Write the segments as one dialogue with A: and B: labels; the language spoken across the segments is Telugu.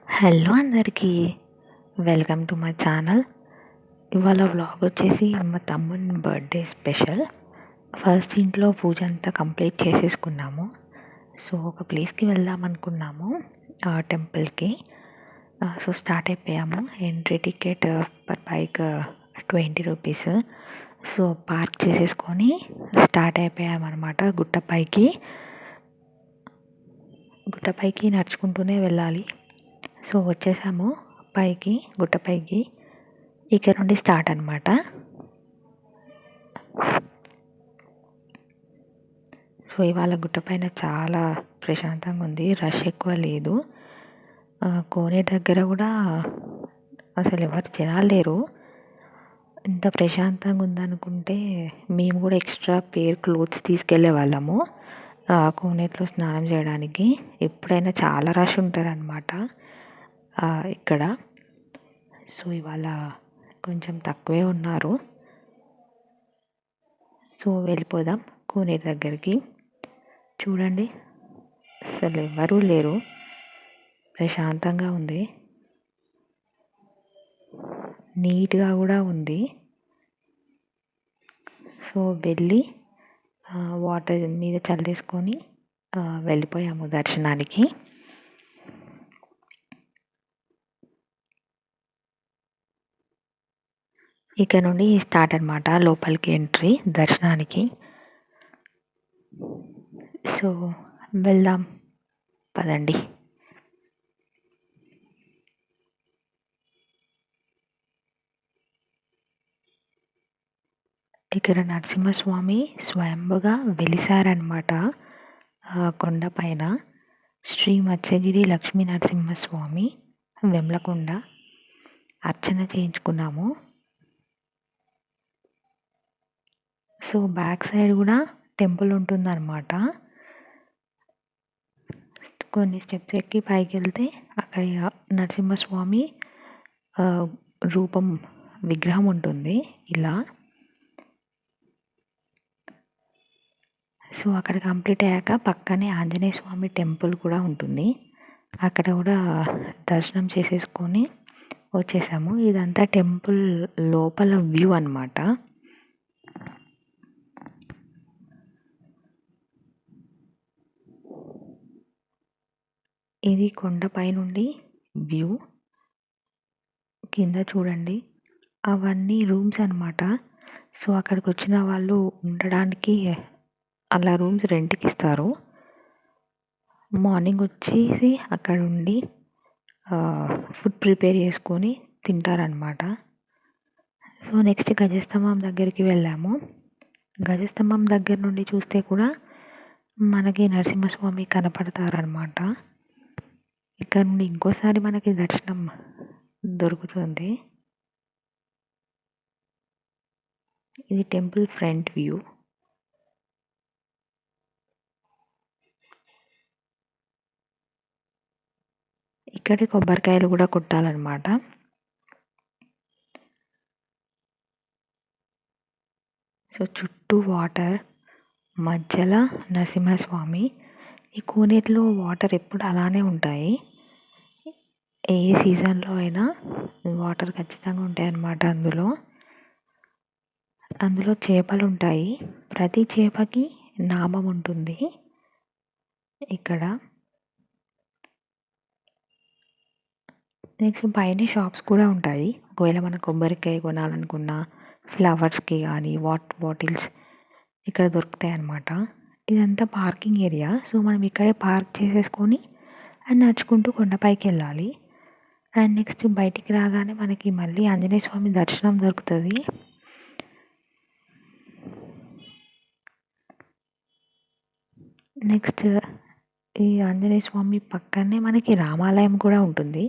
A: హలో అందరికీ, వెల్కమ్ టు మై ఛానల్. ఇవాళ వ్లాగ్ వచ్చేసి మా తమ్ముని బర్త్డే స్పెషల్. ఫస్ట్ ఇంట్లో పూజ అంతా కంప్లీట్ చేసేసుకున్నాము. సో ఒక ప్లేస్కి వెళ్దాం అనుకున్నాము, టెంపుల్కి. సో స్టార్ట్ అయిపోయాము. Entry ticket per bike 20 rupees. So park చేసేసుకొని స్టార్ట్ అయిపోయామన్నమాట. గుట్టపైకి నడుచుకుంటూనే వెళ్ళాలి. సో వచ్చేసాము పైకి, గుట్టపైకి. ఇక్కడ నుండి స్టార్ట్ అనమాట. సో ఇవాళ గుట్టపైన చాలా ప్రశాంతంగా ఉంది, రష్ ఎక్కువ లేదు. కోనే దగ్గర కూడా అసలు ఎవరు జనాలు లేరు. ఇంత ప్రశాంతంగా ఉందనుకుంటే మేము కూడా ఎక్స్ట్రా పేర్ క్లోత్స్ తీసుకెళ్ళే వాళ్ళము కోనేట్లో స్నానం చేయడానికి. ఎప్పుడైనా చాలా రష్ ఉంటారనమాట ఇక్కడ. సో ఇవాళ కొంచెం తక్కువే ఉన్నారు. సో వెళ్ళిపోదాం కోనేరు దగ్గరికి. చూడండి, అసలు ఎవరూ లేరు, ప్రశాంతంగా ఉంది, నీట్గా కూడా ఉంది. సో వెళ్ళి వాటర్ మీద చల్లేసుకొని వెళ్ళిపోయాము దర్శనానికి. ఇక్కడ నుండి స్టార్ట్ అనమాట లోపలికి ఎంట్రీ దర్శనానికి. సో వెళ్దాం పదండి. ఇక్కడ నరసింహస్వామి స్వయంభుగా వెలిసారనమాట కొండపైన. శ్రీ మత్స్యగిరి లక్ష్మీ నరసింహస్వామి, వెమ్లకొండ. అర్చన చేయించుకున్నాము. సో బ్యాక్ సైడ్ కూడా టెంపుల్ ఉంటుందన్నమాట. కొన్ని స్టెప్స్ ఎక్కి పైకి వెళ్తే అక్కడ నరసింహస్వామి రూపం, విగ్రహం ఉంటుంది ఇలా. సో అక్కడ కంప్లీట్ అయ్యాక పక్కనే ఆంజనేయ స్వామి టెంపుల్ కూడా ఉంటుంది. అక్కడ కూడా దర్శనం చేసేసుకొని వచ్చేసాము. ఇదంతా టెంపుల్ లోపల వ్యూ అన్నమాట. ఇది కొండపై నుండి వ్యూ. కింద చూడండి, అవన్నీ రూమ్స్ అన్నమాట. సో అక్కడికి వచ్చిన వాళ్ళు ఉండడానికి అలా రూమ్స్ రెంట్కి ఇస్తారు. మార్నింగ్ వచ్చేసి అక్కడ ఉండి ఫుడ్ ప్రిపేర్ చేసుకొని తింటారనమాట. సో నెక్స్ట్ గజస్తంభం దగ్గరికి వెళ్ళాము. గజస్తంభం దగ్గర నుండి చూస్తే కూడా మనకి నరసింహస్వామి కనపడతారనమాట. ఇక్కడ నుండి ఇంకోసారి మనకి దర్శనం దొరుకుతుంది. ఇది టెంపుల్ ఫ్రంట్ వ్యూ. ఇక్కడే కొబ్బరికాయలు కూడా కొట్టాలన్నమాట. సో చుట్టూ వాటర్, మధ్యలో నరసింహస్వామి. ఈ కోనేరులో వాటర్ ఎప్పుడు అలానే ఉంటాయి. ఏ సీజన్లో అయినా వాటర్ ఖచ్చితంగా ఉంటాయి అన్నమాట. అందులో చేపలు ఉంటాయి. ప్రతి చేపకి నామం ఉంటుంది ఇక్కడ. నెక్స్ట్ పైన షాప్స్ కూడా ఉంటాయి. ఒకవేళ మనం కొబ్బరికాయ కొనాలనుకున్నా, ఫ్లవర్స్కి కానీ వాటర్ బాటిల్స్ ఇక్కడ దొరుకుతాయి అన్నమాట. ఇదంతా పార్కింగ్ ఏరియా. సో మనం ఇక్కడే పార్క్ చేసేసుకొని అండ్ నడుచుకుంటూ కొండపైకి వెళ్ళాలి. అండ్ నెక్స్ట్ బయటికి రాగానే మనకి మళ్ళీ ఆంజనేయ స్వామి దర్శనం దొరుకుతుంది. నెక్స్ట్ ఈ ఆంజనేయ స్వామి పక్కనే మనకి రామాలయం కూడా ఉంటుంది.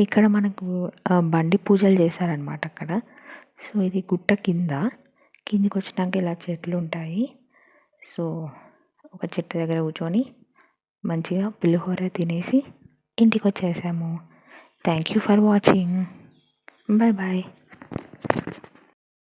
A: ఇక్కడ మనకు బండి పూజలు చేశారనమాట అక్కడ. సో ఇది గుట్ట కిందికి వచ్చినాక ఇలా చెట్లు ఉంటాయి. సో ఒక చెట్టు దగ్గర కూర్చొని మంచిగా పులిహోర తినేసి ఇంటికి వచ్చేసాము. Thank you for watching. Bye bye.